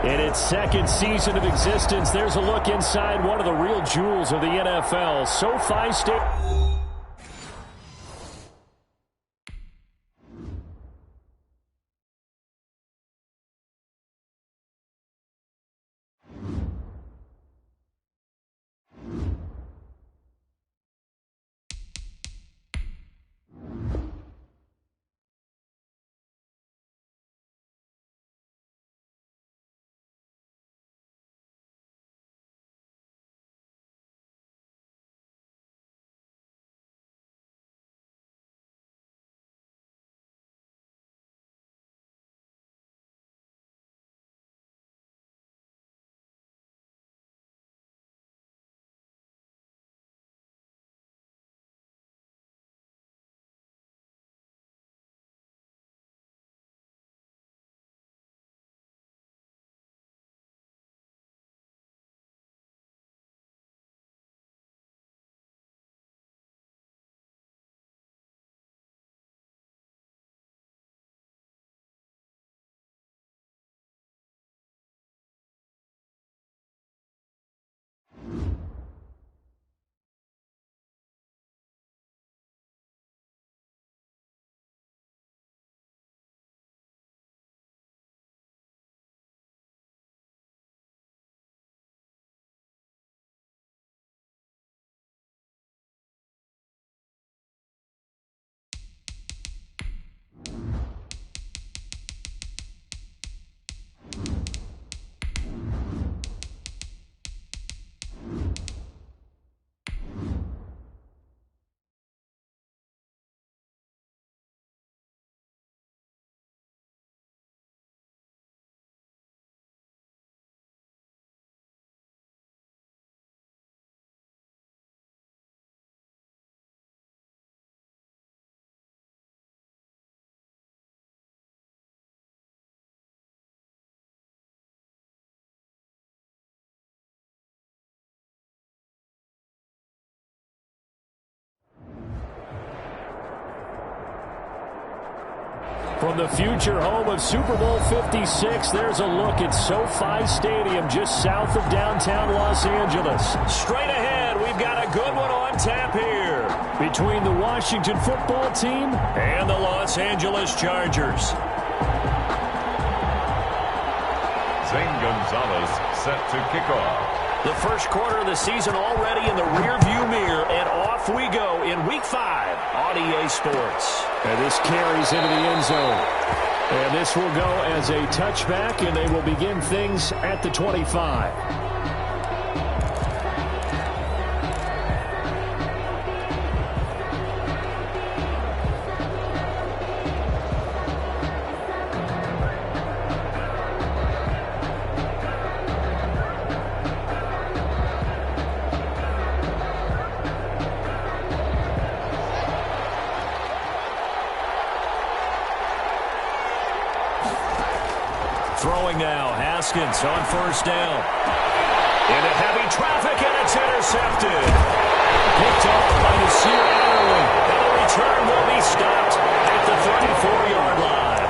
In its second season of existence, there's a look inside one of the real jewels of the NFL. SoFi Stadium. From the future home of Super Bowl 56, there's a look at SoFi Stadium just south of downtown Los Angeles. Straight ahead, we've got a good one on tap here between the Washington football team and the Los Angeles Chargers. Zane Gonzalez set to kick off. The first quarter of the season already in the rearview mirror, and off we go in Week 5 on EA Sports. And this carries into the end zone. And this will go as a touchback, and they will begin things at the 25. Throwing now, Haskins on first down. Into heavy traffic, and it's intercepted. Picked off by Nasir Adderley. And the return will be stopped at the 34-yard line.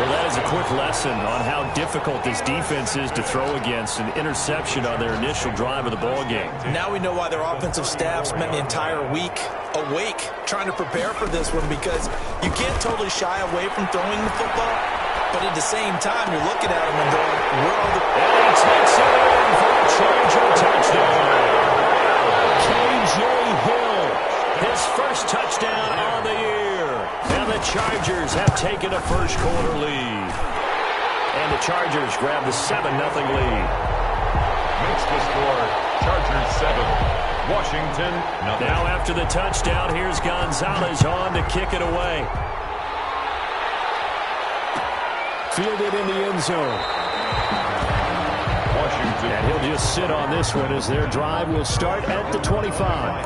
Well, that is a quick lesson on how difficult this defense is to throw against. An interception on their initial drive of the ballgame. Now we know why their offensive staff spent the entire week awake trying to prepare for this one, because you can't totally shy away from throwing the football. But at the same time, you're looking at him and going, where are the... And he takes it in for a Charger touchdown. K.J. Hill, his first touchdown on the year. And the Chargers have taken a first quarter lead. And the Chargers grab the 7-0 lead. Makes the score Chargers 7, Washington 0. Now after the touchdown, here's Gonzalez on to kick it away. Fielded in the end zone. Washington. And he'll just sit on this one as their drive will start at the 25.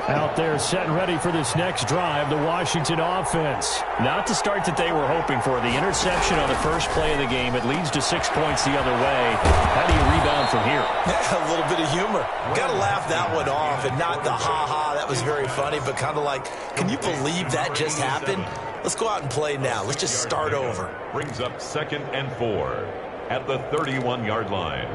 Out there set and ready for this next drive, the Washington offense. Not the start that they were hoping for. The interception on the first play of the game. It leads to 6 points the other way. How do you rebound from here? A little bit of humor. Got to laugh that one off and not the ha-ha. That was very funny, but kind of like, can you believe that just happened? Let's go out and play now. Let's just start over. Brings up 2nd and 4 at the 31-yard line.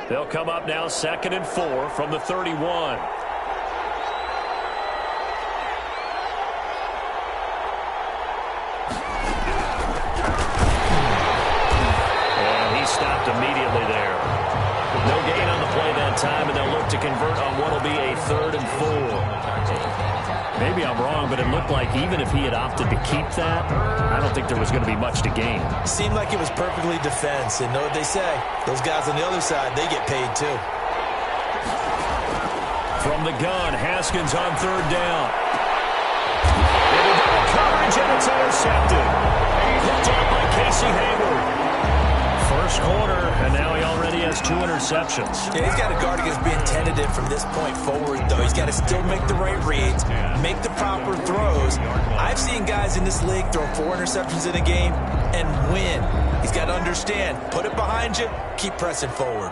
They'll come up now 2nd and 4 from the 31. Stopped immediately there. No gain on the play that time, and they'll look to convert on what will be a 3rd and 4. Maybe I'm wrong, but it looked like even if he had opted to keep that, I don't think there was going to be much to gain. Seemed like it was perfectly defense, and know what they say. Those guys on the other side, they get paid too. From the gun, Haskins on 3rd down. Into double coverage, and it's intercepted. Picked up by Casey Hayward. First quarter, and now he already has 2 interceptions. Yeah, he's got to guard against being tentative from this point forward, though. He's got to still make the right reads, make the proper throws. I've seen guys in this league throw 4 interceptions in a game and win. He's got to understand, put it behind you, keep pressing forward.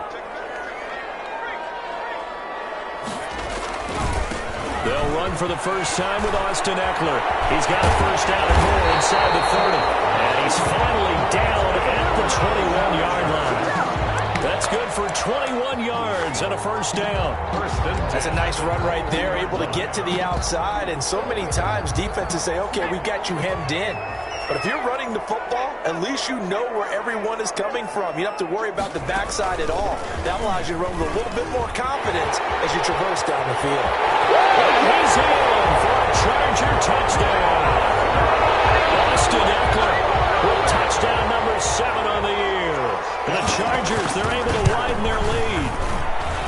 They'll run for the first time with Austin Eckler. He's got a first down and more inside the 30. And he's finally down at the 21-yard line. That's good for 21 yards and a first down. That's a nice run right there, able to get to the outside. And so many times defenses say, okay, we've got you hemmed in. But if you're running the football, at least you know where everyone is coming from. You don't have to worry about the backside at all. That allows you to run with a little bit more confidence as you traverse down the field. And he's in for a Charger touchdown. Austin Eckler with touchdown number 7 on the year. And the Chargers, they're able to widen their lead.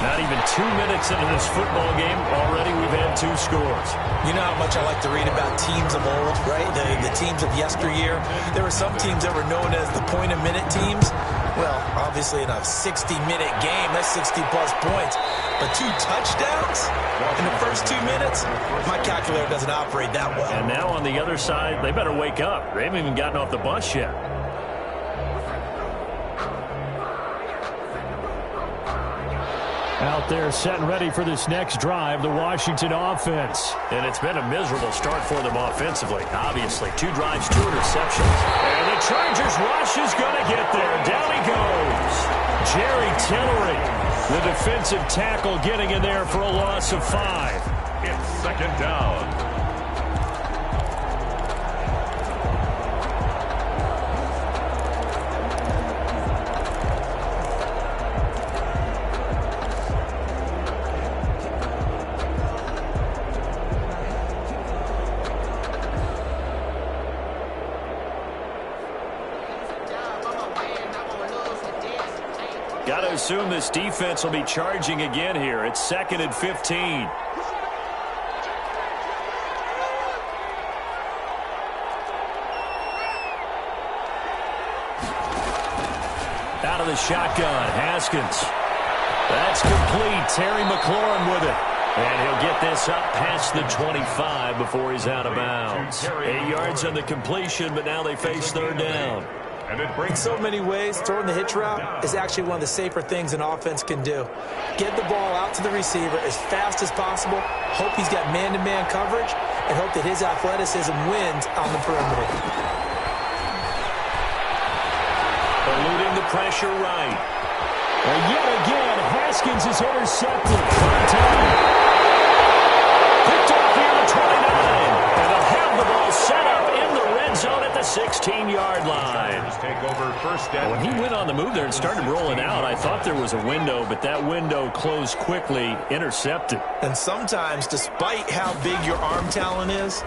Not even 2 minutes into this football game, already we've had 2 scores. You know how much I like to read about teams of old, right? The teams of yesteryear. There were some teams that were known as the point-a-minute teams. Well, obviously in a 60-minute game, that's 60-plus points. But 2 touchdowns in the first 2 minutes? My calculator doesn't operate that well. And now on the other side, they better wake up. They haven't even gotten off the bus yet. Out there set and ready for this next drive, the Washington offense. And it's been a miserable start for them offensively, obviously. 2 drives, 2 interceptions. And the Chargers rush is going to get there. Down he goes. Jerry Tillery, the defensive tackle, getting in there for a loss of 5. It's 2nd down. Got to assume this defense will be charging again here. It's 2nd and 15. Out of the shotgun, Haskins. That's complete. Terry McLaurin with it. And he'll get this up past the 25 before he's out of bounds. 8 yards on the completion, but now they face 3rd down. In so many ways, throwing the hitch route is actually one of the safer things an offense can do. Get the ball out to the receiver as fast as possible, hope he's got man-to-man coverage, and hope that his athleticism wins on the perimeter. Eluding the pressure right. And yet again, Haskins is intercepted. Picked off here at 29. And they'll have the ball set up in the red zone at the 16-yard line. Take over first down. When he went on the move there and started rolling out, I thought there was a window, but that window closed quickly, intercepted. And sometimes, despite how big your arm talent is,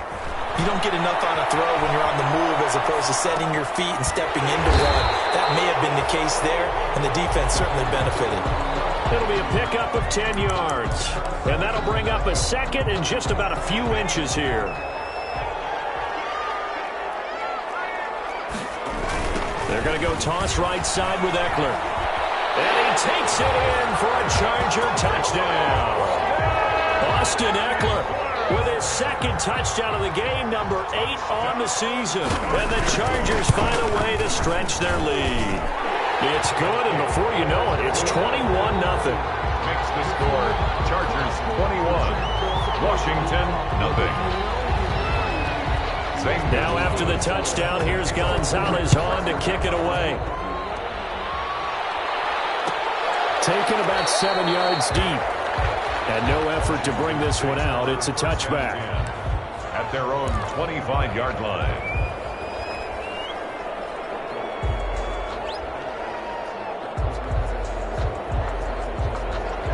you don't get enough on a throw when you're on the move as opposed to setting your feet and stepping into one. That may have been the case there, and the defense certainly benefited. It'll be a pickup of 10 yards. And that'll bring up a second and just about a few inches here. They're going to go toss right side with Eckler. And he takes it in for a Charger touchdown. Austin Eckler with his second touchdown of the game, number 8 on the season. And the Chargers find a way to stretch their lead. It's good, and before you know it, it's 21-0. Makes the score Chargers 21, Washington nothing. Now after the touchdown, here's Gonzalez on to kick it away. Taken about 7 yards deep. And no effort to bring this one out. It's a touchback. At their own 25-yard line.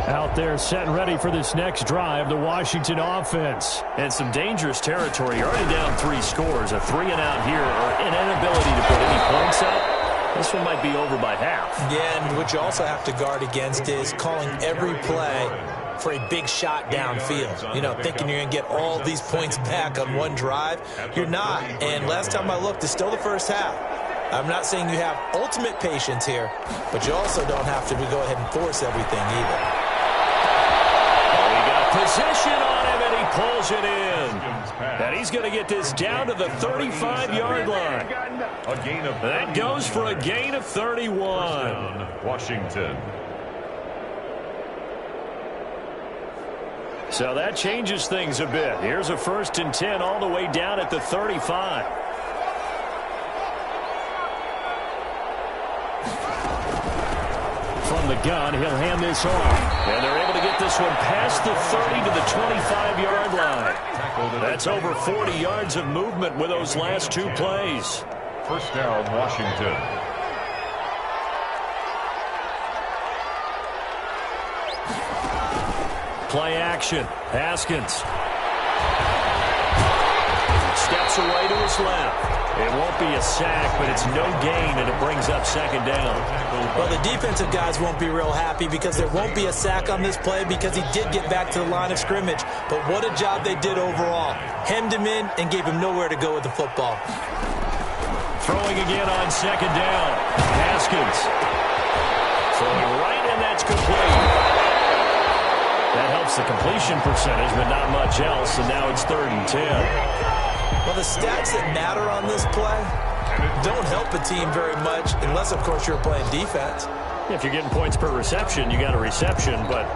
Out there set and ready for this next drive, the Washington offense. And some dangerous territory. You're already down 3 scores. A 3-and-out here, or an inability to put any points up. This one might be over by half. Yeah, and what you also have to guard against is calling every play for a big shot downfield. You know, thinking you're going to get all these points back on one drive. You're not. And last time I looked, it's still the first half. I'm not saying you have ultimate patience here, but you also don't have to go ahead and force everything either. Possession on him, and he pulls it in. And he's going to get this down to the 35-yard line. That goes for a gain of 31. Washington. So that changes things a bit. Here's a 1st and 10 all the way down at the 35. From the gun, he'll hand this off. And they're able to get this one past the 30 to the 25-yard line. That's over 40 yards of movement with those last 2 plays. First down, Washington. Play action. Haskins. Steps away to his left. It won't be a sack, but it's no gain, and it brings up 2nd down. Well, the defensive guys won't be real happy because there won't be a sack on this play because he did get back to the line of scrimmage. But what a job they did overall. Hemmed him in and gave him nowhere to go with the football. Throwing again on 2nd down. Haskins. Throwing right, and that's complete. That helps the completion percentage, but not much else, and now it's 3rd and 10. Well, the stats that matter on this play don't help a team very much unless, of course, you're playing defense. If you're getting points per reception, you got a reception, but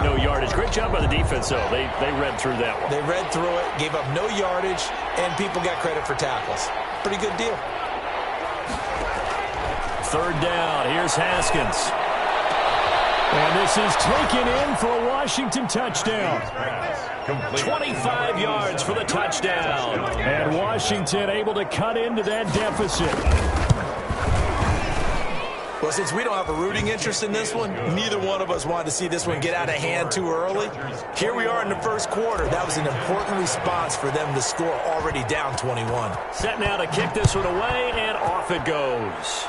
no yardage. Great job by the defense, though. They read through that one. They read through it, gave up no yardage, and people got credit for tackles. Pretty good deal. 3rd down. Here's Haskins. And this is taken in for a Washington touchdown. 25 yards for the touchdown. And Washington able to cut into that deficit. Well, since we don't have a rooting interest in this one, neither one of us wanted to see this one get out of hand too early. Here we are in the 1st quarter. That was an important response for them to score already down 21. Set now to kick this one away, and off it goes.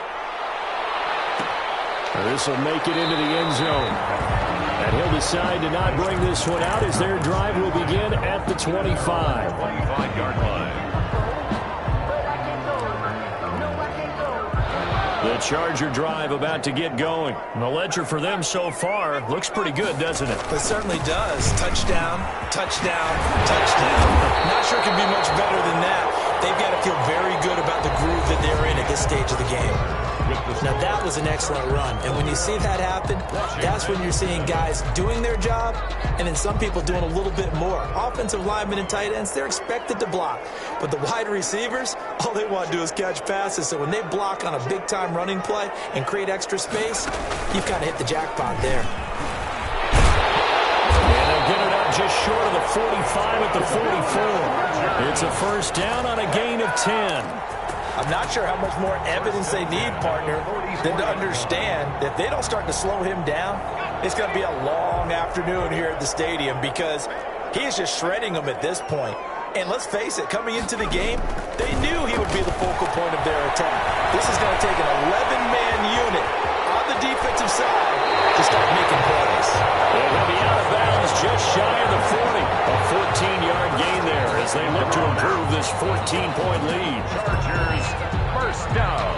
This will make it into the end zone. And he'll decide to not bring this one out as their drive will begin at the 25. 25-yard line. The Charger drive about to get going. The ledger for them so far looks pretty good, doesn't it? It certainly does. Touchdown, touchdown, touchdown. Not sure it can be much better than that. They've got to feel very good about the groove that they're in at this stage of the game. Now, that was an excellent run. And when you see that happen, that's when you're seeing guys doing their job and then some people doing a little bit more. Offensive linemen and tight ends, they're expected to block. But the wide receivers, all they want to do is catch passes. So when they block on a big-time running play and create extra space, you've kind of hit the jackpot there. And they'll get it up just short of the 45 at the 44. It's a 1st down on a gain of 10. I'm not sure how much more evidence they need, partner, than to understand that if they don't start to slow him down, it's going to be a long afternoon here at the stadium because he is just shredding them at this point. And let's face it, coming into the game, they knew he would be the focal point of their attack. This is going to take an 11-man unit on the defensive side to start making plays. They're going to be out of bounds just shy of the 40. A 14-yard gain there as they look to improve this 14-point lead. Chargers, first down.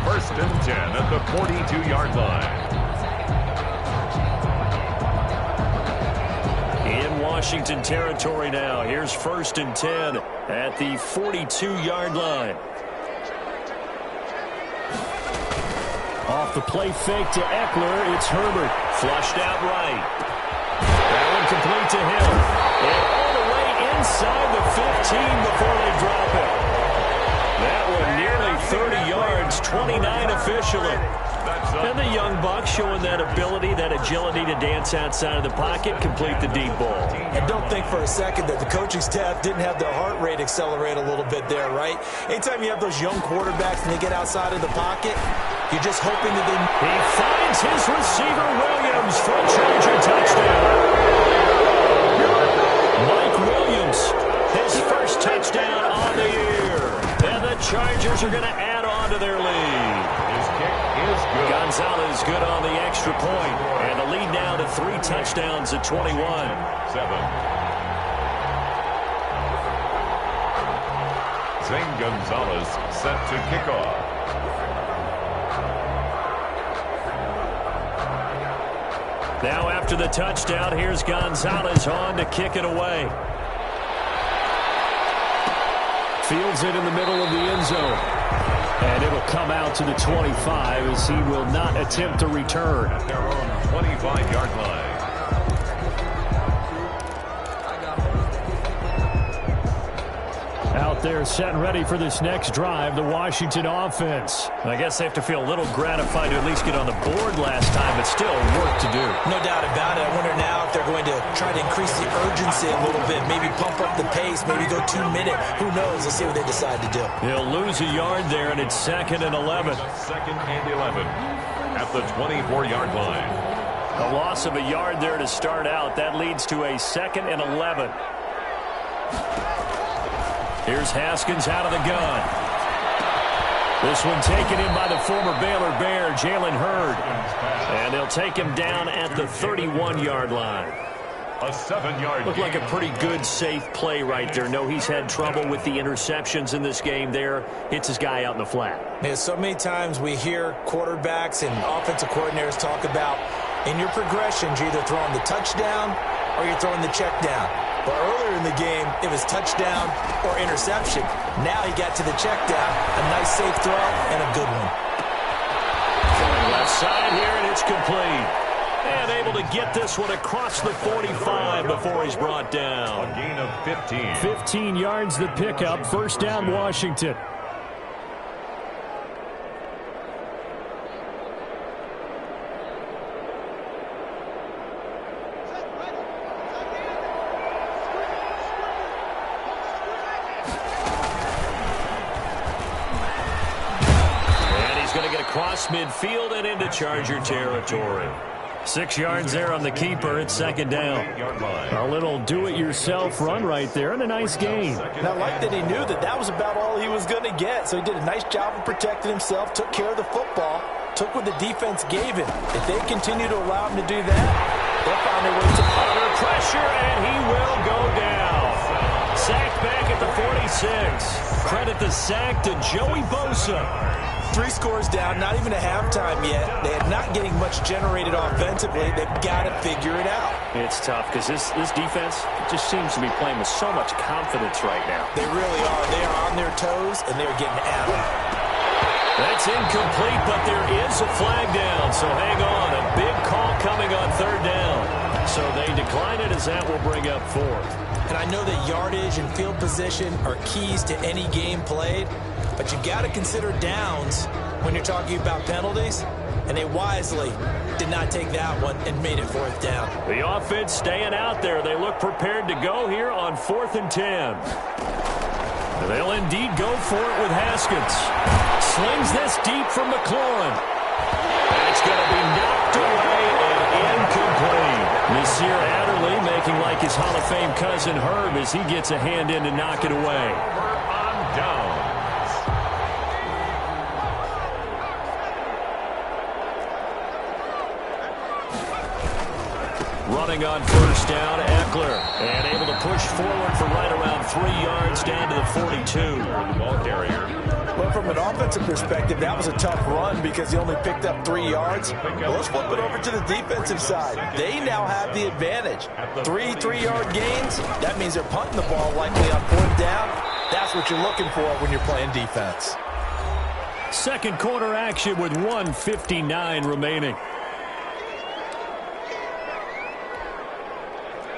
First and 10 at the 42-yard line. In Washington territory now. Here's first and 10 at the 42-yard line. Off the play fake to Eckler, it's Herbert. Flushed out right. That one complete to him. And all the way inside the 15 before they drop it. That one nearly 30 yards, 29 officially. And the young buck showing that ability, that agility to dance outside of the pocket, complete the deep ball. And don't think for a second that the coaching staff didn't have their heart rate accelerate a little bit there, right? Anytime you have those young quarterbacks and they get outside of the pocket, you're just hoping that they... He finds his receiver, Williams, for a Charger touchdown. Mike Williams, his first touchdown on the year. And the Chargers are going to add on to their lead. His kick is good. Gonzalez good on the extra point. And the lead now to 3 touchdowns at 21. 7. Zane Gonzalez set to kick off. Now after the touchdown, here's Gonzalez on to kick it away. Fields it in the middle of the end zone. And it'll come out to the 25 as he will not attempt to return. At their own 25-yard line. Out there set and ready for this next drive, the Washington offense. I guess they have to feel a little gratified to at least get on the board last time, but still work to do. No doubt about it. I wonder now if they're going to try to increase the urgency a little bit, maybe pump up the pace, maybe go 2-minute. Who knows? Let's see what they decide to do. They'll lose a yard there, and it's 2nd and 11. 2nd and 11 at the 24-yard line. A loss of a yard there to start out. That leads to a 2nd and 11. Here's Haskins out of the gun. This one taken in by the former Baylor Bear, Jalen Hurd. And they'll take him down at the 31-yard line. A 7-yard Looked like a pretty good, safe play right there. No, he's had trouble with the interceptions in this game there. Hits his guy out in the flat. Yeah, so many times we hear quarterbacks and offensive coordinators talk about in your progressions, you're either throwing the touchdown or you're throwing the check down. But earlier in the game, it was touchdown or interception. Now he got to the check down. A nice safe throw and a good one. Left side here, and it's complete. And able to get this one across the 45 before he's brought down. A gain of 15. 15 yards the pickup. First down, Washington. Across midfield and into Charger territory. 6 yards there on the keeper. It's 2nd down. A little do-it-yourself run right there and a nice gain. And I like that he knew that that was about all he was going to get. So he did a nice job of protecting himself, took care of the football, took what the defense gave him. If they continue to allow him to do that, they'll find their way to under pressure, and he will go down. Sacked back at the 46. Credit the sack to Joey Bosa. 3 scores down, not even a halftime yet. They are not getting much generated offensively. They've got to figure it out. It's tough because this defense just seems to be playing with so much confidence right now. They really are. They are on their toes, and they're getting at them. That's incomplete, but there is a flag down, so hang on. A big call coming on 3rd down. So they decline it as that will bring up 4th. And I know that yardage and field position are keys to any game played, but you've got to consider downs when you're talking about penalties, and they wisely did not take that one and made it 4th down. The offense staying out there. They look prepared to go here on 4th and 10. They'll indeed go for it with Haskins. Slings this deep from McLaurin. It's going to be knocked away and incomplete. Nasir Adderley making like his Hall of Fame cousin Herb as he gets a hand in to knock it away. On down. Running on first down, Eckler. And able to push forward for right around 3 yards down to the 42. Ball carrier. Well, from an offensive perspective, that was a tough run because he only picked up 3 yards. Well, let's flip it over to the defensive side. They now have the advantage. 3 3-yard gains, that means they're punting the ball likely on 4th down. That's what you're looking for when you're playing defense. Second quarter action with 1:59 remaining.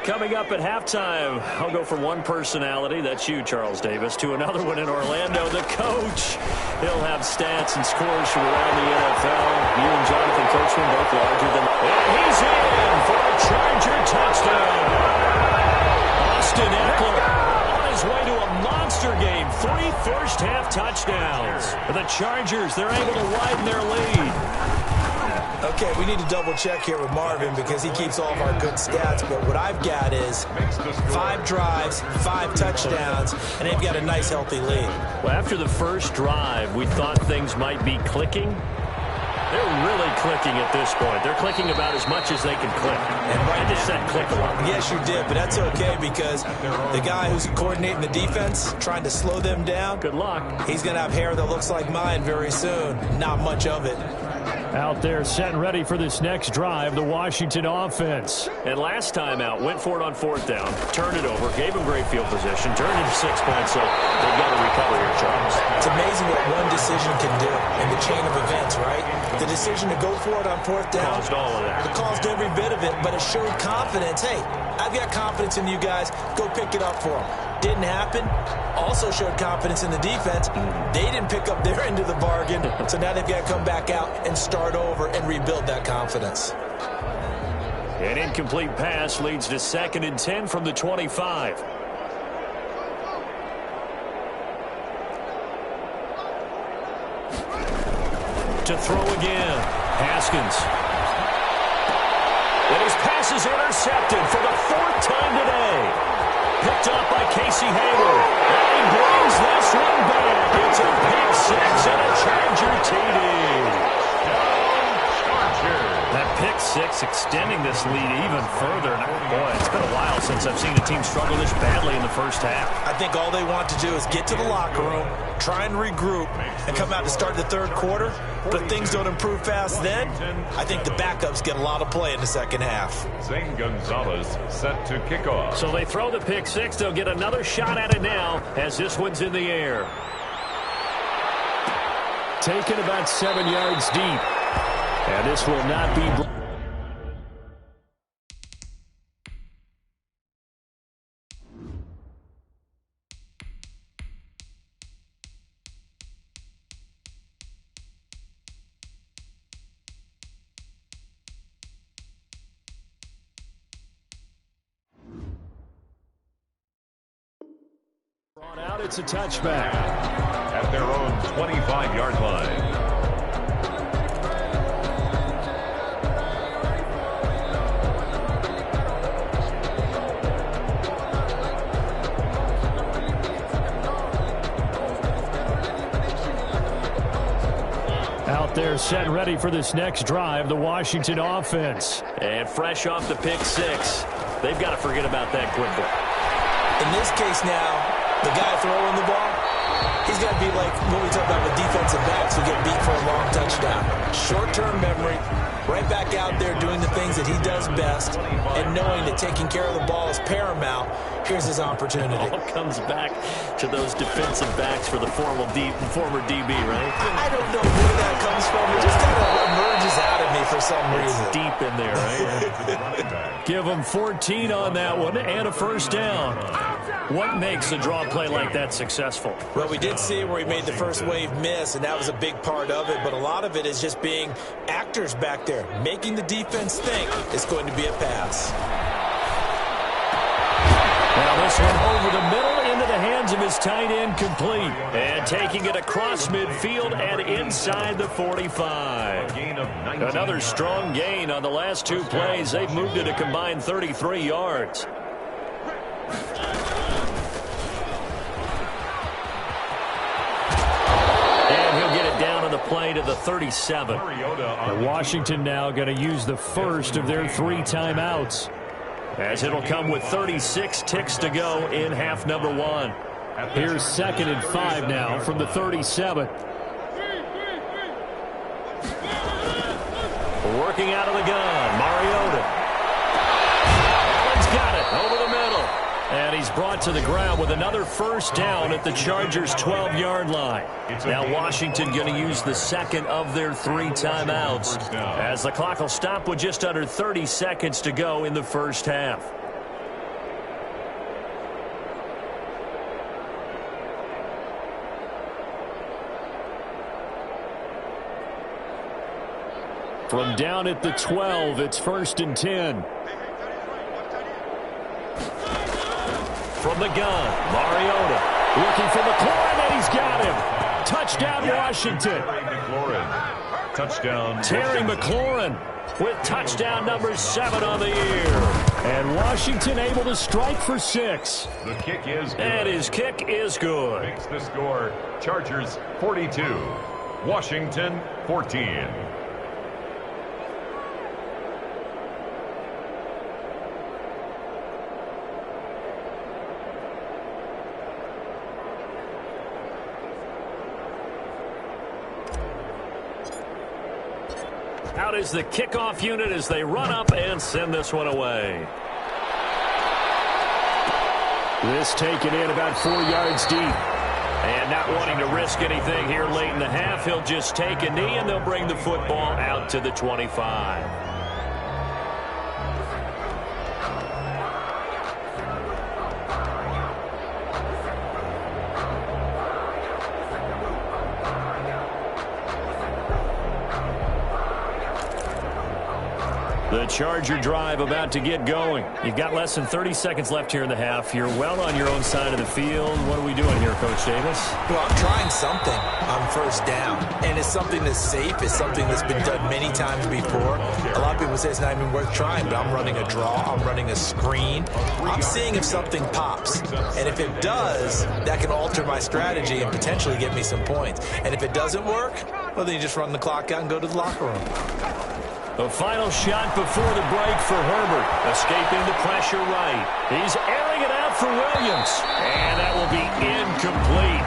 Coming up at halftime, I'll go from one personality, that's you, Charles Davis, to another one in Orlando, the coach. He'll have stats and scores from around the NFL. You and Jonathan Coachman both larger than... And he's in for a Charger touchdown. Austin Eckler on his way to a monster game. 3 first-half touchdowns. The Chargers, they're able to widen their lead. Okay, we need to double-check here with Marvin because he keeps all of our good stats, but what I've got is 5 drives, 5 touchdowns, and they've got a nice, healthy lead. Well, after the first drive, we thought things might be clicking. They're really clicking at this point. They're clicking about as much as they can click. And I just said click a lot. Yes, you did, but that's okay because the guy who's coordinating the defense, trying to slow them down, good luck. He's going to have hair that looks like mine very soon. Not much of it. Out there set and ready for this next drive, the Washington offense. And last time out, went for it on 4th down, turned it over, gave him great field position, turned it to 6 points, so they've got to recover here, Charles. It's amazing what one decision can do in the chain of events, right? The decision to go for it on 4th down. Caused all of that. It caused every bit of it, but it showed confidence. Hey, I've got confidence in you guys. Go pick it up for them. Didn't happen. Also showed confidence in the defense. They didn't pick up their end of the bargain, so now they've got to come back out and start over and rebuild that confidence. An incomplete pass leads to 2nd and 10 from the 25. To throw again, Haskins. And his pass is intercepted for the 4th time today. Picked up by Casey Hayward. And he brings this one back. It's a pick 6 and a Charger TD. That pick 6 extending this lead even further. Boy, it's been a while since I've seen a team struggle this badly in the first half. I think all they want to do is get to the locker room, try and regroup, and come out to start the 3rd quarter. But if things don't improve fast then, I think the backups get a lot of play in the second half. Zane Gonzalez set to kick off. So they throw the pick 6. They'll get another shot at it now as this one's in the air. Taken about 7 yards deep. And this will not be... Brought out, it's a touchback. At their own 25-yard line. Out there set and ready for this next drive, the Washington offense. And fresh off the pick 6. They've got to forget about that quickly. In this case now, the guy throwing the ball, he's got to be like what we talk about with defensive backs who get beat for a long touchdown. Short-term memory, right back out there doing the things that he does best, and knowing that taking care of the ball is paramount. Here's his opportunity. It all comes back to those defensive backs for the former DB, right? I don't know where that comes from. It just kind of emerges out of me for some reason. It's deep in there, right? Give him 14 on that one and a first down. What makes a draw play like that successful? Well, we did see where he made the first wave miss, and that was a big part of it. But a lot of it is just being actors back there, making the defense think it's going to be a pass. Now this one over the middle into the hands of his tight end, complete. And taking it across midfield and inside the 45. Another strong gain on the last 2 plays. They've moved it a combined 33 yards. And he'll get it down on the play to the 37. Washington now going to use the first of their 3 timeouts. as it'll come with 36 ticks to go in half number one. Here's 2nd and 5 now from the 37. Working out of the gun, Mariota. Allen's got it over the middle. And he's brought to the ground with another first down at the Chargers' 12-yard line. Now Washington going to use the second of their 3 timeouts, as the clock will stop with just under 30 seconds to go in the first half. From down at the 12, it's 1st and 10. From the gun, Mariota looking for McLaurin, and he's got him. Touchdown, Washington. Touchdown. Terry McLaurin with touchdown number 7 on the year. And Washington able to strike for 6. The kick is good. And his kick is good. Makes the score Chargers 42, Washington 14. Out is the kickoff unit as they run up and send this one away. This taken in about 4 yards deep. And not wanting to risk anything here late in the half, he'll just take a knee and they'll bring the football out to the 25. The Charger drive about to get going. You've got less than 30 seconds left here in the half. You're well on your own side of the field. What are we doing here, Coach Davis? Well, I'm trying something on first down, and it's something that's safe. It's something that's been done many times before. A lot of people say it's not even worth trying, but I'm running a draw. I'm running a screen. I'm seeing if something pops, and if it does, that can alter my strategy and potentially get me some points. And if it doesn't work, well, then you just run the clock out and go to the locker room. The final shot before the break for Herbert. Escaping the pressure right. He's airing it out for Williams. And that will be incomplete.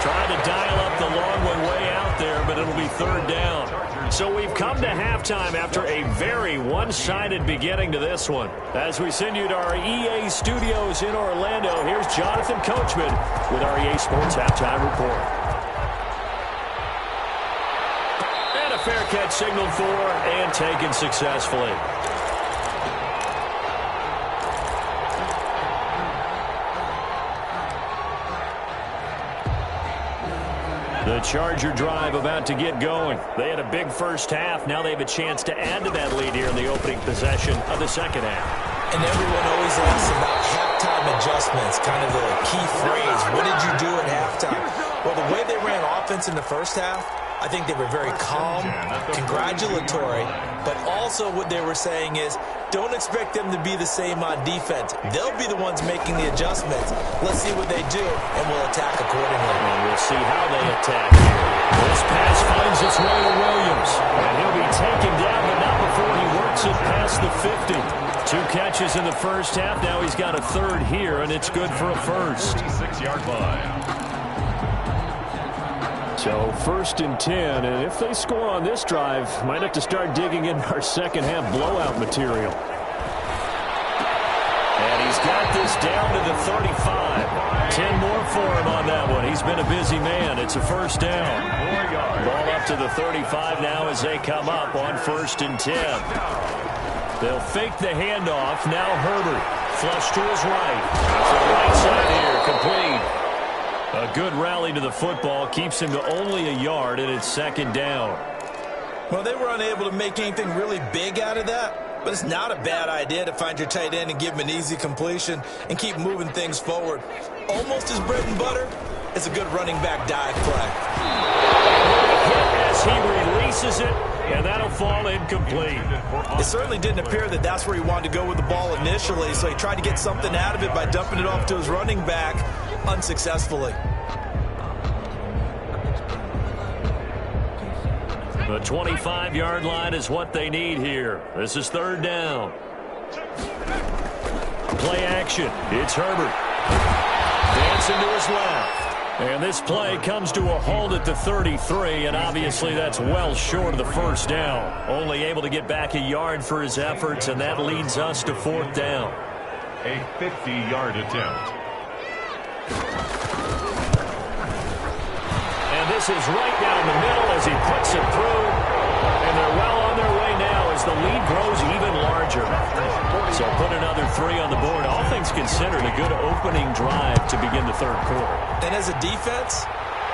Trying to dial up the long one way out there, but it'll be 3rd down. So we've come to halftime after a very one-sided beginning to this one. As we send you to our EA studios in Orlando, here's Jonathan Coachman with our EA Sports Halftime Report. Fair catch signaled for and taken successfully. The Charger drive about to get going. They had a big first half. Now they have a chance to add to that lead here in the opening possession of the second half. And everyone always asks about halftime adjustments, kind of the key phrase. What did you do at halftime? Well, the way they ran offense in the first half, I think they were very calm, congratulatory, but also what they were saying is don't expect them to be the same on defense. They'll be the ones making the adjustments. Let's see what they do, and we'll attack accordingly. And we'll see how they attack here. This pass finds its way to Williams, and he'll be taken down, but not before he works it past the 50. 2 catches in the first half. Now he's got a 3rd here, and it's good for a first. 46-yard line. So 1st and 10, and if they score on this drive, might have to start digging in our second half blowout material. And he's got this down to the 35. 10 more for him on that one. He's been a busy man. It's a first down. Ball up to the 35 now as they come up on 1st and 10. They'll fake the handoff. Now Herbert. Flush to his right. To the right side here. Complete. A good rally to the football. Keeps him to only a yard, and it's 2nd down. Well, they were unable to make anything really big out of that, but it's not a bad idea to find your tight end and give him an easy completion and keep moving things forward. Almost his bread and butter is a good running back dive play. As he releases it, and that'll fall incomplete. It certainly didn't appear that that's where he wanted to go with the ball initially, so he tried to get something out of it by dumping it off to his running back unsuccessfully. The 25-yard line is what they need here. This is 3rd down. play action. It's Herbert. Dancing to his left. And this play comes to a halt at the 33, and obviously that's well short of the first down. Only able to get back a yard for his efforts, and that leads us to 4th down. A 50-yard attempt. And this is right down the middle as he puts it through. And they're well on their way now as the lead grows even larger. So put another 3 on the board. All things considered, a good opening drive to begin the third quarter. And as a defense,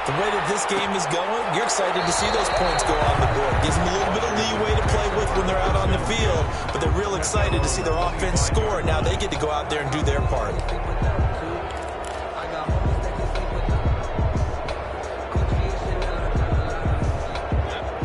the way that this game is going, you're excited to see those points go on the board. Gives them a little bit of leeway to play with when they're out on the field, but they're real excited to see their offense score. Now they get to go out there and do their part.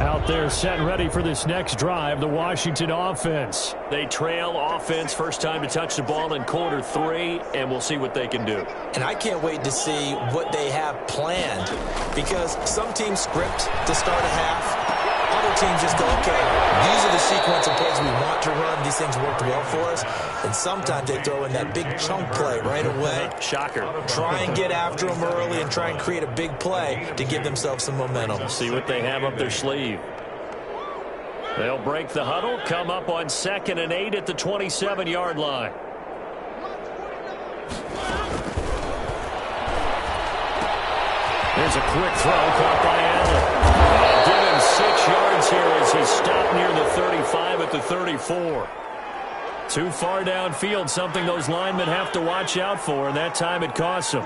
Out there set and ready for this next drive, the Washington offense. They trail offense, first time to touch the ball in quarter 3, and we'll see what they can do. And I can't wait to see what they have planned, because some teams script to start a half. Other teams just go, okay, these are the sequence of plays we want to run. These things worked well for us. And sometimes they throw in that big chunk play right away. Shocker. Try and get after them early and try and create a big play to give themselves some momentum. See what they have up their sleeve. They'll break the huddle, come up on 2nd and 8 at the 27-yard line. There's a quick throw caught by Allen. Give him 6 yards here as he's stopped near the 35 at the 34. Too far downfield, something those linemen have to watch out for, and that time it costs them.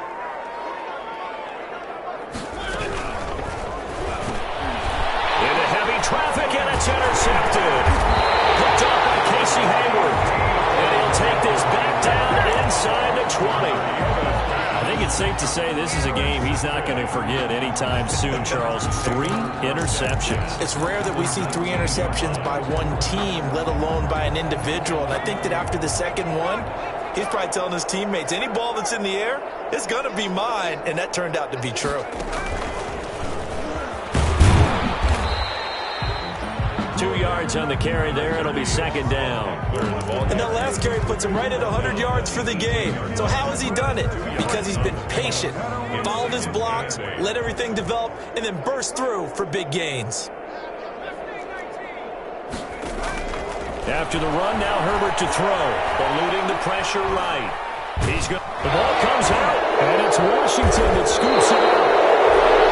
Into heavy traffic, and it's intercepted. Picked up by Casey Hayward. And he'll take this back down and inside the 20. I think it's safe to say this is a game he's not going to forget anytime soon, Charles. 3 interceptions. It's rare that we see 3 interceptions by one team, let alone by an individual. And I think that after the second one, he's probably telling his teammates, any ball that's in the air, it's going to be mine. And that turned out to be true. 2 yards on the carry there. It'll be 2nd down. And that last carry puts him right at 100 yards for the game. So how has he done it? Because he's been patient, followed his blocks, let everything develop, and then burst through for big gains. After the run, now Herbert to throw. Eluding the pressure right. The ball comes out. And it's Washington that scoops it up.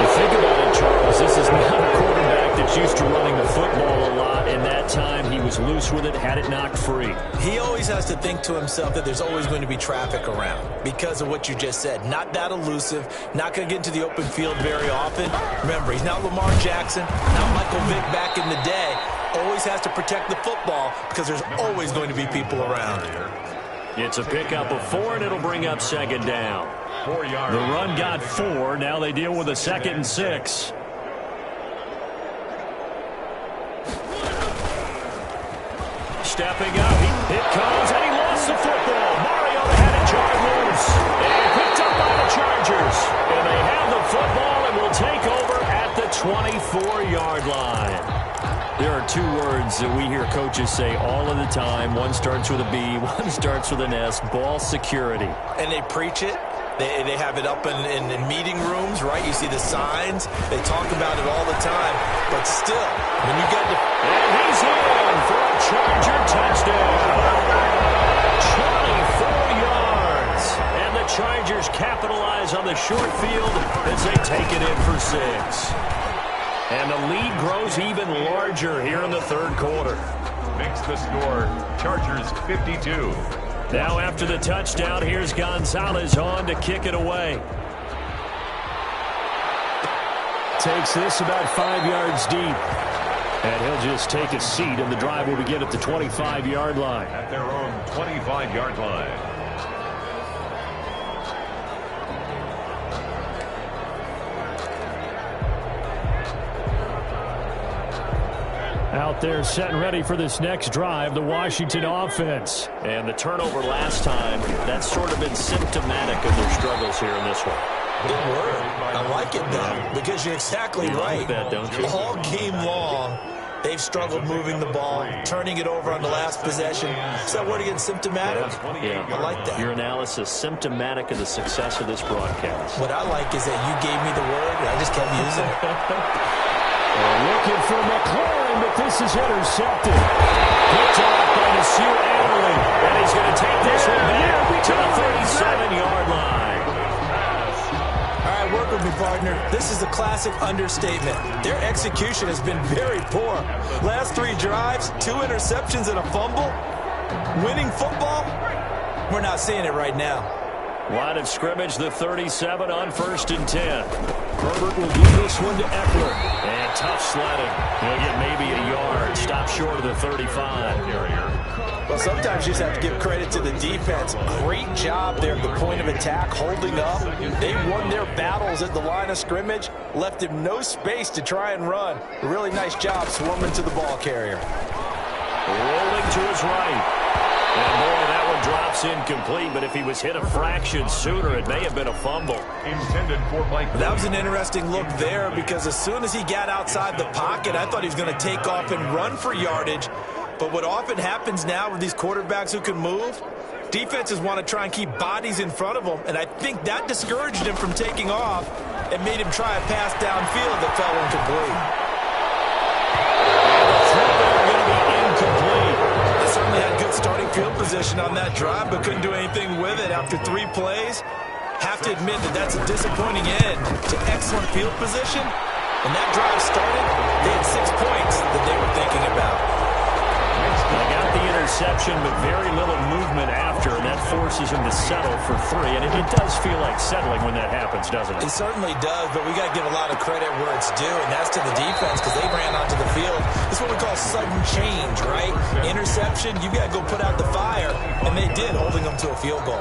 You think about it, Charles, this is not a quarterback that's used to running the football a lot, and that time he was loose with it, had it knocked free. He always has to think to himself that there's always going to be traffic around because of what you just said. Not that elusive, not going to get into the open field very often. Remember, he's not Lamar Jackson, not Michael Vick back in the day. Always has to protect the football because there's always going to be people around. It's a pickup of 4, and it'll bring up 2nd down. 4 yards. The run got 4. Now they deal with a 2nd and 6. Stepping up. It comes, and he lost the football. Mariota had it jarred loose. And picked up by the Chargers. And they have the football and will take over at the 24-yard line. There are 2 words that we hear coaches say all of the time. One starts with a B, one starts with an S. Ball security. And they preach it. They have it up in meeting rooms, right? You see the signs. They talk about it all the time. But still, when you get to... And he's in for a Charger touchdown. 24 yards. And the Chargers capitalize on the short field as they take it in for 6. And the lead grows even larger here in the third quarter. Makes the score Chargers 52. Now after the touchdown, here's Gonzalez on to kick it away. Takes this about 5 yards deep. And he'll just take a seat, and the drive will begin at the 25-yard line. At their own 25-yard line. Out there set and ready for this next drive, the Washington offense. And the turnover last time, that's sort of been symptomatic of their struggles here in this one. Good word. I like it, though, because you're exactly right. That, don't you? All game long, They've struggled moving the ball, turning it over on the last possession. Is that word again, symptomatic? Yeah. I like that. Your analysis, symptomatic of the success of this broadcast. What I like is that you gave me the word, and I just kept using it. Looking for McLaurin, but this is intercepted. Picked off by Nasir Adderley, and he's going to take this one back to the 37-yard line. All right, work with me, partner. This is a classic understatement. Their execution has been very poor. Last 3 drives, 2 interceptions and a fumble. Winning football? We're not seeing it right now. Line of scrimmage, the 37 on 1st and 10. Herbert will give this one to Eckler. And tough sledding. He'll get maybe a yard. Stop short of the 35. Well, sometimes you just have to give credit to the defense. Great job there at the point of attack, holding up. They won their battles at the line of scrimmage, left him no space to try and run. A really nice job swarming to the ball carrier. Rolling to his right. And boy, that one drops incomplete, but if he was hit a fraction sooner, it may have been a fumble. Intended for Mike. That was an interesting look there because as soon as he got outside the pocket, I thought he was going to take off and run for yardage. But what often happens now with these quarterbacks who can move, defenses want to try and keep bodies in front of them, and I think that discouraged him from taking off and made him try a pass downfield that fell incomplete. They certainly had good starting field position on that drive, but couldn't do anything with it after 3 plays. Have to admit that that's a disappointing end to excellent field position. When that drive started, they had 6 points that they were thinking about. They got the interception, but very little movement after, and that forces him to settle for 3. And it does feel like settling when that happens, doesn't it? It certainly does, but we got to give a lot of credit where it's due, and that's to the defense because they ran onto the field. It's what we call sudden change, right? Interception, you got to go put out the fire, and they did, holding them to a field goal.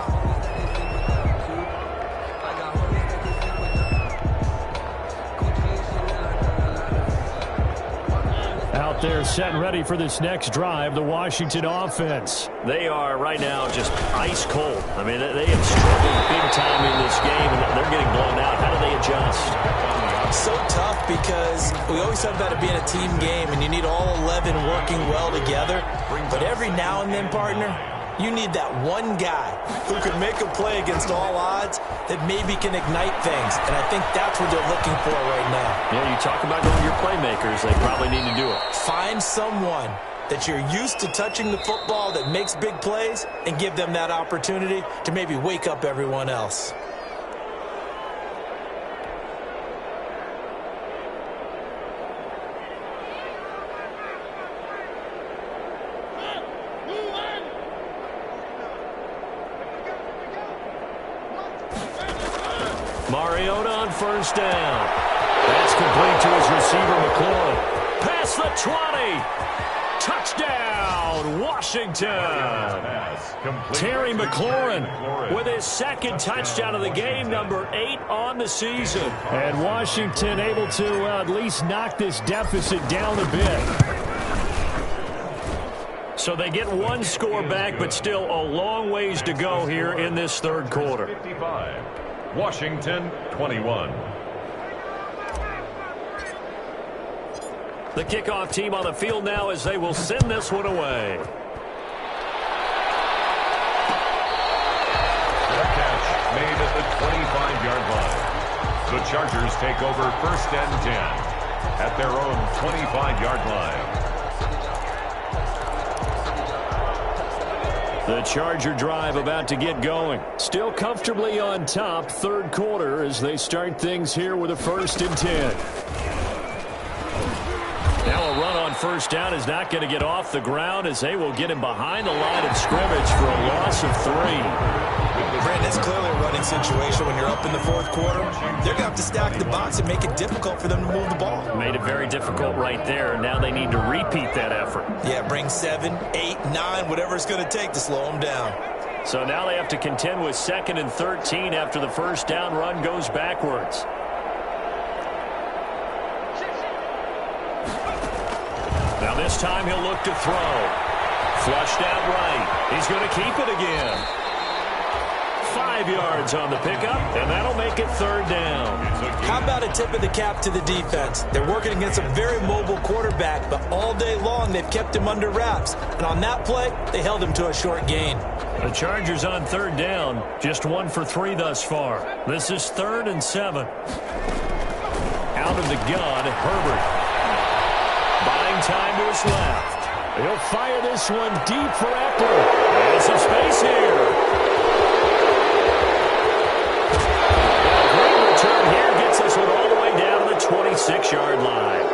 Out there set and ready for this next drive, the Washington offense. They are right now just ice cold. I mean, they have struggled big time in this game, and they're getting blown out. How do they adjust? So tough because we always talk about it being a team game, and you need all 11 working well together. But every now and then, partner, you need that one guy who can make a play against all odds that maybe can ignite things. And I think that's what they're looking for right now. Yeah, you talk about going to your playmakers. They probably need to do it. Find someone that you're used to touching the football that makes big plays and give them that opportunity to maybe wake up everyone else. Mariota on 1st down. That's complete to his receiver, McLaurin. Past the 20. Touchdown, Washington. Terry McLaurin with his 2nd touchdown of the game, number 8 on the season. And Washington able to at least knock this deficit down a bit. So they get 1 score back, but still a long ways to go here in this 3rd quarter. 55. Washington 21. The kickoff team on the field now as they will send this one away. Their catch made at the 25-yard line. The Chargers take over 1st and 10 at their own 25-yard line. The Charger drive about to get going. Still comfortably on top, 3rd quarter as they start things here with a 1st and 10. Now a run on 1st down is not going to get off the ground as they will get him behind the line of scrimmage for a loss of 3. Brandon, it's clearly a running situation when you're up in the 4th quarter. They're going to have to stack the box and make it difficult for them to move the ball. Made it very difficult right there. Now they need to repeat that effort. Yeah, bring 7, 8, 9, whatever it's going to take to slow them down. So now they have to contend with 2nd and 13 after the 1st down run goes backwards. Now this time he'll look to throw. Flushed out right. He's going to keep it again. 5 yards on the pickup, and that'll make it 3rd down. How about a tip of the cap to the defense? They're working against a very mobile quarterback, but all day long they've kept him under wraps. And on that play, they held him to a short gain. The Chargers on 3rd down, just 1 for 3 thus far. This is 3rd and 7. Out of the gun, Herbert. Buying time to his left. He'll fire this one deep for Eckler. There's some space here. Great return here gets this one all the way down to the 26-yard line.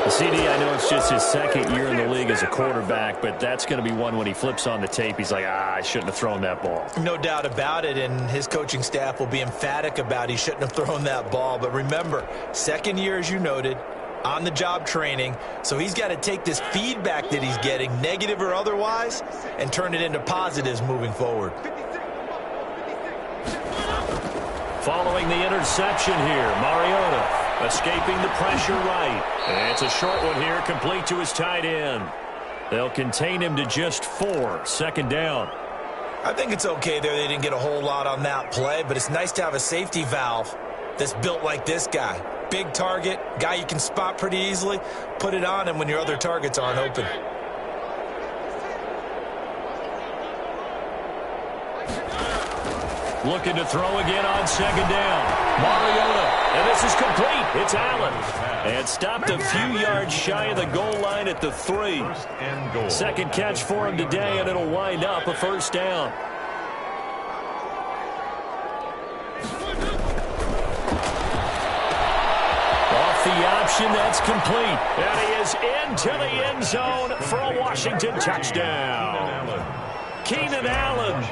The CD, I know it's just his 2nd year in the league as a quarterback, but that's going to be one when he flips on the tape. He's like, I shouldn't have thrown that ball. No doubt about it, and his coaching staff will be emphatic about he shouldn't have thrown that ball. But remember, 2nd year, as you noted, on-the-job training, so he's got to take this feedback that he's getting, negative or otherwise, and turn it into positives moving forward. Following the interception here, Mariota escaping the pressure right. And it's a short one here, complete to his tight end. They'll contain him to just 4, 2nd down. I think it's okay there. They didn't get a whole lot on that play, but it's nice to have a safety valve that's built like this guy. Big target, guy you can spot pretty easily. Put it on him when your other targets aren't open. Looking to throw again on 2nd down. Mariota, and this is complete. It's Allen. And stopped a few yards shy of the goal line at the 3. 2nd catch for him today, and it'll wind up a 1st down. Off the option, that's complete. And he is into the end zone for a Washington touchdown. Keenan Allen,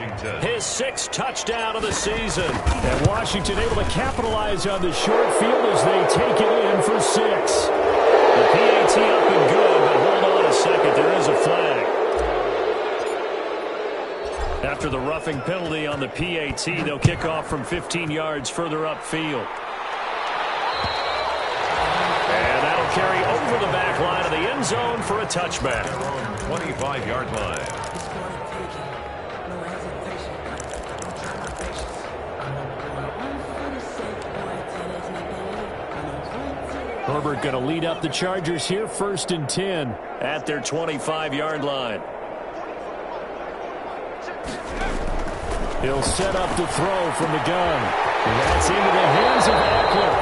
his 6th touchdown of the season. And Washington able to capitalize on the short field as they take it in for 6. The PAT up and good, but hold on a second. There is a flag. After the roughing penalty on the PAT, they'll kick off from 15 yards further upfield. And that'll carry over the back line of the end zone for a touchback. 25-yard line. Herbert going to lead up the Chargers here, 1st and 10 at their 25-yard line. He'll set up to throw from the gun. And that's into the hands of Eckler.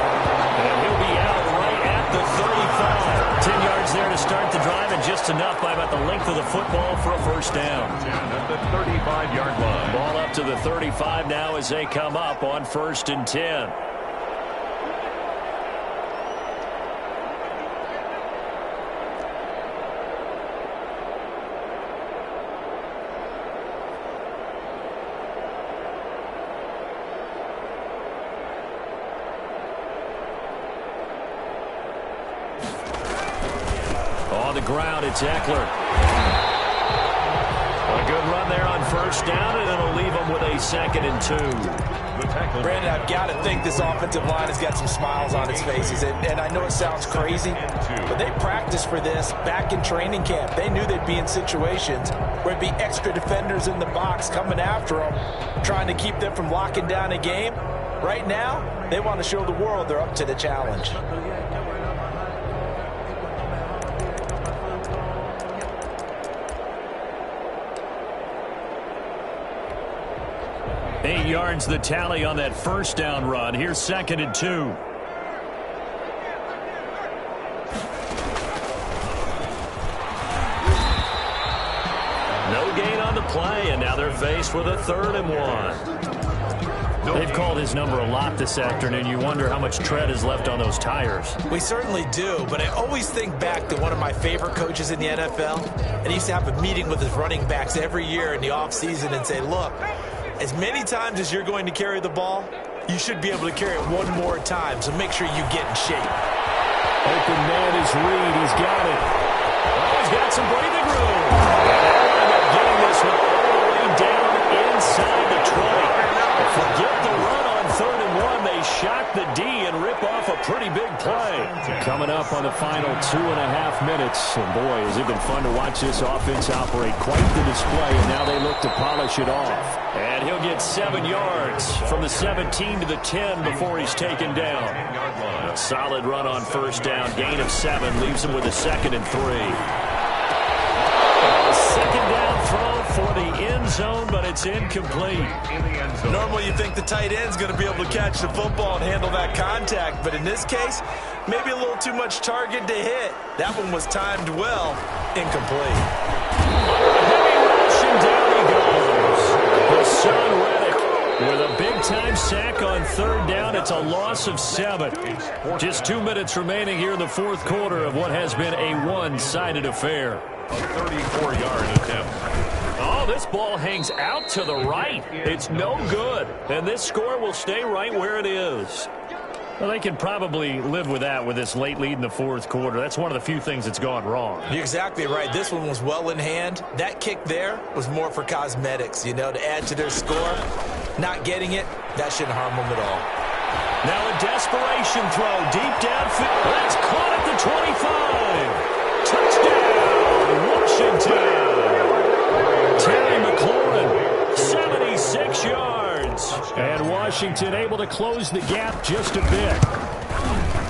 And he'll be out right at the 35. 10 yards there to start the drive, and just enough by about the length of the football for a 1st down. At the 35-yard line. Ball up to the 35 now as they come up on 1st and 10. On the ground, it's Eckler. A good run there on 1st down, and it'll leave them with a 2nd and 2. Brandon, I've got to think this offensive line has got some smiles on its faces. And I know it sounds crazy, but they practiced for this back in training camp. They knew they'd be in situations where it'd be extra defenders in the box coming after them, trying to keep them from locking down a game. Right now, they want to show the world they're up to the challenge. 8 yards the tally on that 1st down run. Here's 2nd and 2. No gain on the play, and now they're faced with a 3rd and 1. They've called his number a lot this afternoon. You wonder how much tread is left on those tires. We certainly do, but I always think back to one of my favorite coaches in the NFL, and he used to have a meeting with his running backs every year in the offseason and say, look, as many times as you're going to carry the ball, you should be able to carry it one more time, so make sure you get in shape. Open man is Reed. He's got it. Oh, he's got some breathing room. And they're getting this one all the way down inside the 20. Forget the run on 3rd and 1. They shot the D and rip off a pretty big play. Coming up on the final 2.5 minutes. And boy, has it been fun to watch this offense operate. Quite the display, and now they look to polish it off. And he'll get 7 yards from the 17 to the 10 before he's taken down. A solid run on first down. Gain of 7 leaves him with a 2nd and 3. Second down throw for the end zone, but it's incomplete. Normally you think the tight end's going to be able to catch the football and handle that contact, but in this case, maybe a little too much target to hit. That one was timed well. Incomplete. Heavy rush, and down he goes. Hassan Reddick with a big-time sack on 3rd down. It's a loss of 7. Just 2 minutes remaining here in the 4th quarter of what has been a one-sided affair. A 34-yard attempt. Oh, this ball hangs out to the right. It's no good. And this score will stay right where it is. Well, they can probably live with that with this late lead in the 4th quarter. That's one of the few things that's gone wrong. You're exactly right. This one was well in hand. That kick there was more for cosmetics, you know, to add to their score. Not getting it, that shouldn't harm them at all. Now a desperation throw deep downfield. That's caught at the 25. Touchdown, Washington. Terry McLaurin, 76 yards. And Washington able to close the gap just a bit.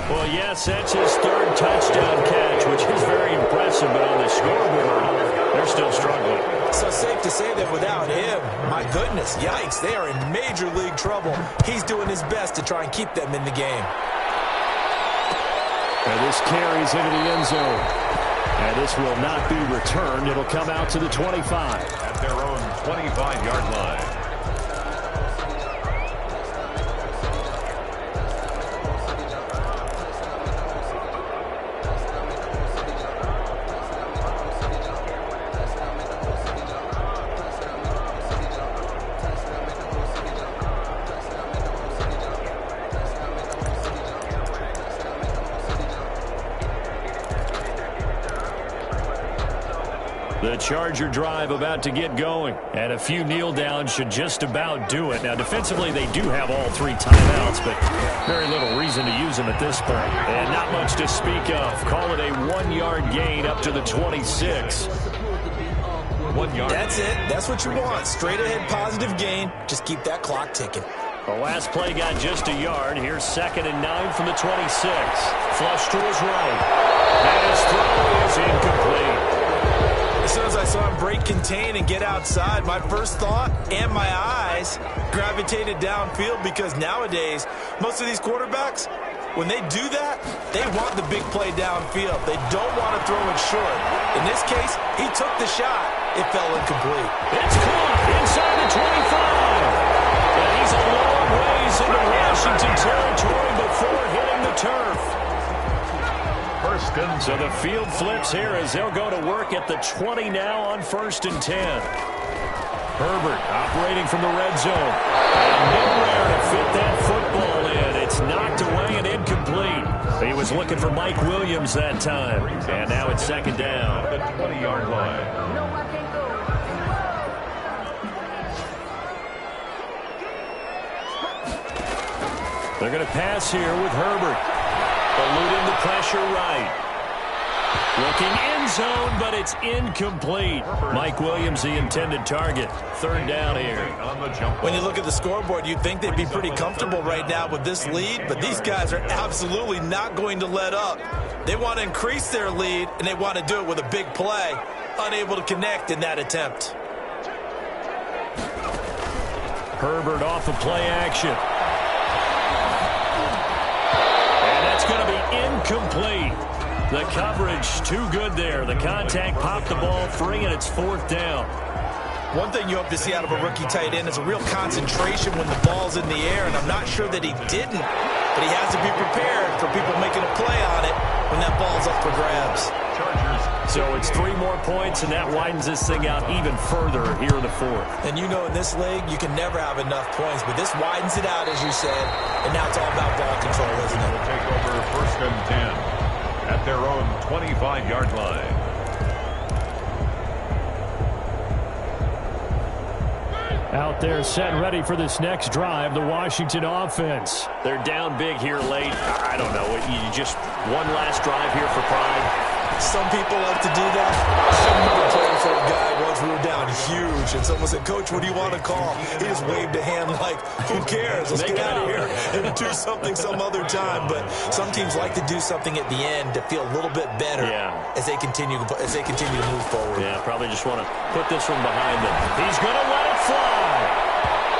Well, yes, that's his 3rd touchdown catch, which is very impressive, but on the scoreboard, they're still struggling. So safe to say that without him, my goodness, yikes, they are in major league trouble. He's doing his best to try and keep them in the game. And this carries into the end zone. And this will not be returned. It'll come out to the 25. At their own 25-yard line. The Charger drive about to get going. And a few kneel downs should just about do it. Now, defensively, they do have all 3 timeouts, but very little reason to use them at this point. And not much to speak of. Call it a 1-yard gain up to the 26. 1 yard. That's it. That's what you want. Straight ahead positive gain. Just keep that clock ticking. The last play got just a yard. Here's 2nd and 9 from the 26. Flush to his right. And his throw is incomplete. As soon as I saw him break contain and get outside, my first thought and my eyes gravitated downfield, because nowadays, most of these quarterbacks, when they do that, they want the big play downfield. They don't want to throw it short. In this case, he took the shot. It fell incomplete. It's caught inside the 25. And he's a long ways into Washington territory before hitting the turf. So the field flips here as they'll go to work at the 20 now on 1st and 10. Herbert operating from the red zone. And nowhere to fit that football in. It's knocked away and incomplete. He was looking for Mike Williams that time. And now it's 2nd down. The 20-yard line. They're going to pass here with Herbert. Eluding the pressure right. Looking end zone, but it's incomplete. Mike Williams, the intended target. 3rd down here. When you look at the scoreboard, you'd think they'd be pretty comfortable right now with this lead, but these guys are absolutely not going to let up. They want to increase their lead, and they want to do it with a big play. Unable to connect in that attempt. Herbert off of play action. Going to be incomplete. The coverage too good there. The contact popped the ball free, and it's 4th down. One thing you hope to see out of a rookie tight end is a real concentration when the ball's in the air, and I'm not sure that he didn't, but he has to be prepared for people making a play on it when that ball's up for grabs. So it's 3 more points, and that widens this thing out even further here in the 4th. And you know in this league, you can never have enough points, but this widens it out, as you said, and now it's all about ball control, isn't it? Will take over 1st and 10 at their own 25-yard line. Out there set ready for this next drive, the Washington offense. They're down big here late. I don't know. You just one last drive here for pride. Some people like to do that. I remember playing for a guy once. We were down huge, and someone said, "Coach, what do you want to call?" He just waved a hand like, "Who cares? Let's get out of here and do something some other time." But some teams like to do something at the end to feel a little bit better as they continue to move forward. Yeah, probably just want to put this one behind them. He's going to let it fly.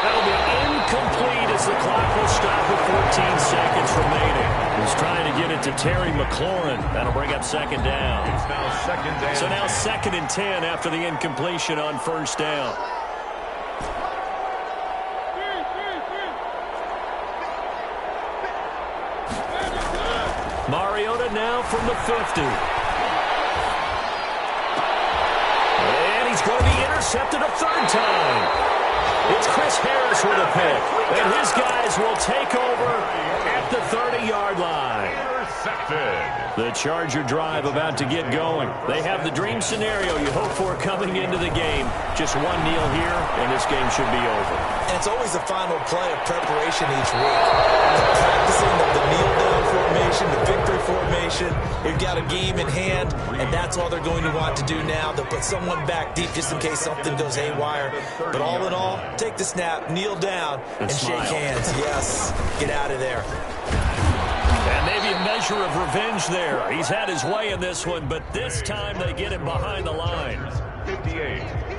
That'll be incomplete as the clock will stop with 14 seconds remaining. He's trying to get it to Terry McLaurin. That'll bring up second down. It's now second down. So now 2nd and 10 after the incompletion on first down. Mariota now from the 50. And he's going to be intercepted a third time. It's Chris Harris with a pick. And his guys will take over at the 30-yard line. Intercepted. The Charger drive about to get going. They have the dream scenario you hope for coming into the game. Just one kneel here, and this game should be over. And it's always the final play of preparation each week. The practicing of the kneel-down formation, the victory formation. You've got a game in hand, and that's all they're going to want to do now. They'll put someone back deep just in case something goes haywire. But all in all, take the snap, kneel down, and shake hands. Yes, get out of there. And maybe a measure of revenge there. He's had his way in this one, but this time they get him behind the line. 58.